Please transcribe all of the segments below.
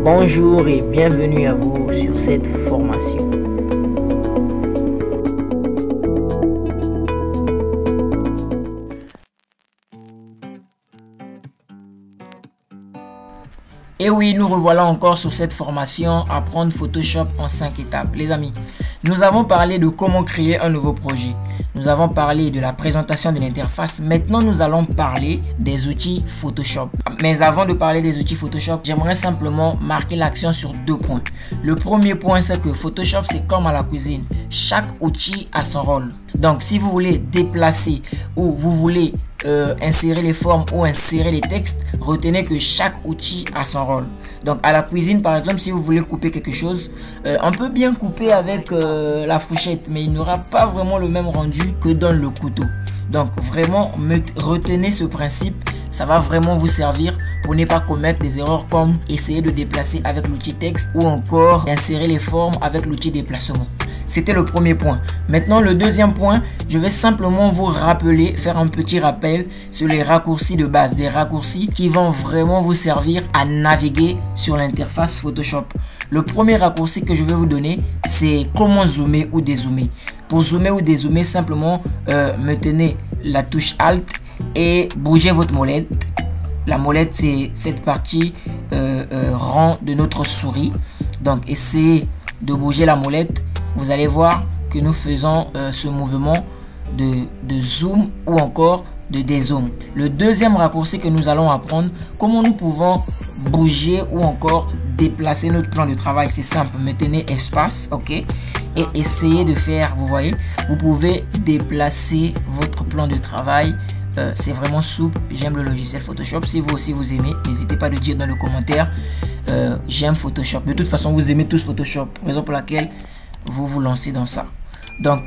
Bonjour et bienvenue à vous sur cette formation. Et oui, nous revoilà encore sur cette formation Apprendre Photoshop en 5 étapes. Les amis, nous avons parlé de comment créer un nouveau projet. Nous avons parlé de la présentation de l'interface. Maintenant, nous allons parler des outils Photoshop. Mais avant de parler des outils Photoshop, j'aimerais simplement marquer l'action sur 2 points. Le premier point, c'est que Photoshop, c'est comme à la cuisine. Chaque outil a son rôle. Donc, si vous voulez déplacer ou vous voulez insérer les formes ou insérer les textes, retenez que chaque outil a son rôle. Donc à la cuisine par exemple, si vous voulez couper quelque chose, on peut bien couper avec la fourchette, mais il n'aura pas vraiment le même rendu que dans le couteau. Donc vraiment retenez ce principe, ça va vraiment vous servir pour ne pas commettre des erreurs comme essayer de déplacer avec l'outil texte ou encore insérer les formes avec l'outil déplacement. C'était le premier point. Maintenant, le deuxième point, je vais simplement vous rappeler, faire un petit rappel sur les raccourcis de base. Des raccourcis qui vont vraiment vous servir à naviguer sur l'interface Photoshop. Le premier raccourci que je vais vous donner, c'est comment zoomer ou dézoomer. Pour zoomer ou dézoomer, simplement maintenez la touche Alt et bougez votre molette. La molette, c'est cette partie rond de notre souris. Donc, essayez de bouger la molette. Vous allez voir que nous faisons ce mouvement de zoom ou encore de dézoom. Le deuxième raccourci que nous allons apprendre, comment nous pouvons bouger ou encore déplacer notre plan de travail. C'est simple, maintenez espace, ok, et essayez de faire, vous voyez, vous pouvez déplacer votre plan de travail. C'est vraiment souple, j'aime le logiciel Photoshop. Si vous aussi vous aimez, n'hésitez pas à le dire dans le commentaire. J'aime Photoshop. De toute façon, vous aimez tous Photoshop, raison pour laquelle vous vous lancez dans ça. Donc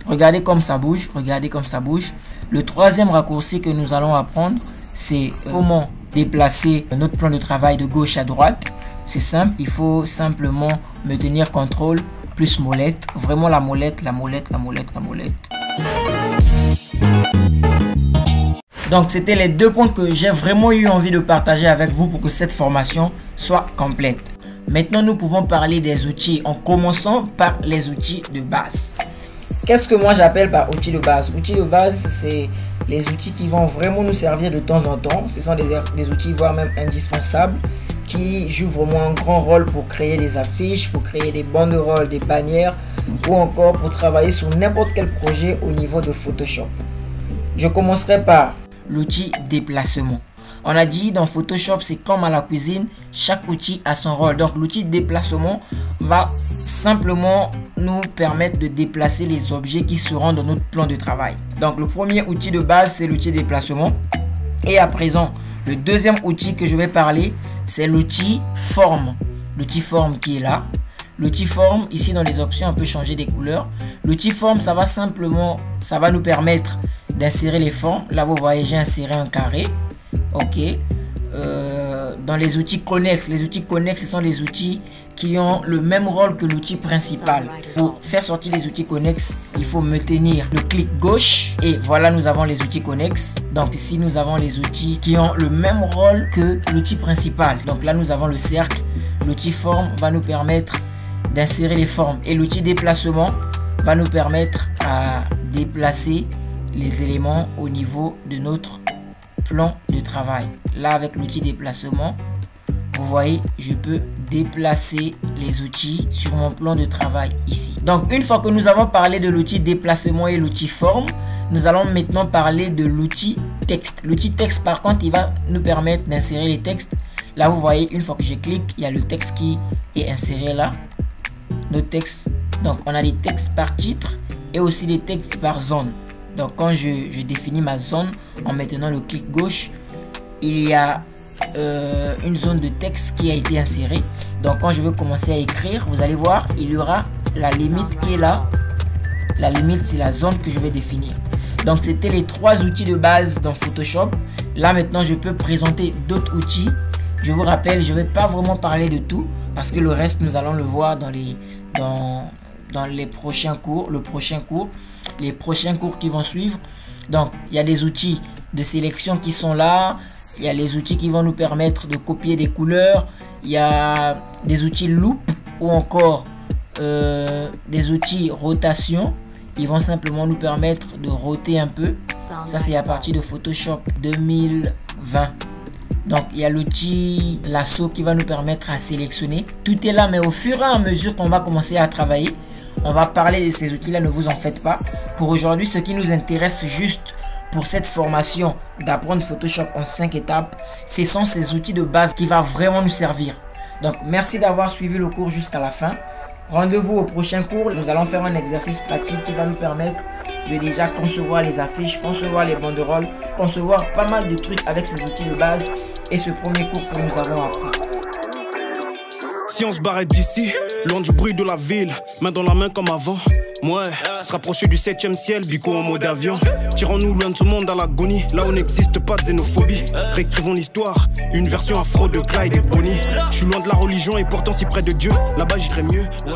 regardez comme ça bouge, regardez comme ça bouge. Le troisième raccourci que nous allons apprendre, c'est comment déplacer notre plan de travail de gauche à droite. C'est simple, il faut simplement maintenir CTRL plus molette, vraiment la molette, la molette, la molette, la molette. Donc c'était les 2 points que j'ai vraiment eu envie de partager avec vous pour que cette formation soit complète. Maintenant, nous pouvons parler des outils en commençant par les outils de base. Qu'est-ce que moi j'appelle par outils de base? Outils de base, c'est les outils qui vont vraiment nous servir de temps en temps. Ce sont des outils voire même indispensables qui jouent vraiment un grand rôle pour créer des affiches, pour créer des banderoles, des bannières ou encore pour travailler sur n'importe quel projet au niveau de Photoshop. Je commencerai par l'outil déplacement. On a dit dans Photoshop, c'est comme à la cuisine, chaque outil a son rôle. Donc l'outil de déplacement va simplement nous permettre de déplacer les objets qui seront dans notre plan de travail. Donc le premier outil de base, c'est l'outil déplacement. Et à présent, le deuxième outil que je vais parler, c'est l'outil forme. L'outil forme qui est là. L'outil forme, ici dans les options, on peut changer des couleurs. L'outil forme, ça va nous permettre d'insérer les formes. Là, vous voyez, j'ai inséré un carré. Ok, dans les outils connexes, ce sont les outils qui ont le même rôle que l'outil principal. Pour faire sortir les outils connexes, il faut maintenir le clic gauche et voilà, nous avons les outils connexes. Donc ici nous avons les outils qui ont le même rôle que l'outil principal. Donc là nous avons le cercle. L'outil forme va nous permettre d'insérer les formes et l'outil déplacement va nous permettre à déplacer les éléments au niveau de notre plan de travail. Là avec l'outil déplacement, vous voyez, je peux déplacer les outils sur mon plan de travail ici. Donc une fois que nous avons parlé de l'outil déplacement et l'outil forme, nous allons maintenant parler de l'outil texte. L'outil texte par contre, il va nous permettre d'insérer les textes. Là vous voyez, une fois que je clique, il y a le texte qui est inséré là. Nos textes, donc on a des textes par titre et aussi des textes par zone. Donc quand je définis ma zone en maintenant le clic gauche, il y a une zone de texte qui a été insérée. Donc quand je veux commencer à écrire, vous allez voir, il y aura la limite qui est là. La limite, c'est la zone que je vais définir. Donc c'était les 3 outils de base dans Photoshop. Là maintenant, je peux présenter d'autres outils. Je vous rappelle, je ne vais pas vraiment parler de tout parce que le reste, nous allons le voir dans les prochains cours, les prochains cours qui vont suivre. Donc, il y a des outils de sélection qui sont là. Il y a les outils qui vont nous permettre de copier des couleurs. Il y a des outils loop ou encore des outils rotation. Ils vont simplement nous permettre de roter un peu. Ça, c'est à partir de Photoshop 2020. Donc, il y a l'outil lasso qui va nous permettre à sélectionner. Tout est là, mais au fur et à mesure qu'on va commencer à travailler, on va parler de ces outils-là, ne vous en faites pas. Pour aujourd'hui, ce qui nous intéresse juste pour cette formation d'apprendre Photoshop en 5 étapes, ce sont ces outils de base qui vont vraiment nous servir. Donc, merci d'avoir suivi le cours jusqu'à la fin. Rendez-vous au prochain cours. Nous allons faire un exercice pratique qui va nous permettre de déjà concevoir les affiches, concevoir les banderoles, concevoir pas mal de trucs avec ces outils de base et ce premier cours que nous avons appris. Si on se barrait d'ici, loin du bruit de la ville, main dans la main comme avant. Ouais, se rapprocher du 7e ciel, bico en mode avion. Tirons-nous loin de ce monde à l'agonie, là où n'existe pas de xénophobie. Réécrivons l'histoire, une version afro de Clyde et Bonnie. Je suis loin de la religion et pourtant si près de Dieu, là-bas j'irais mieux. Ouais,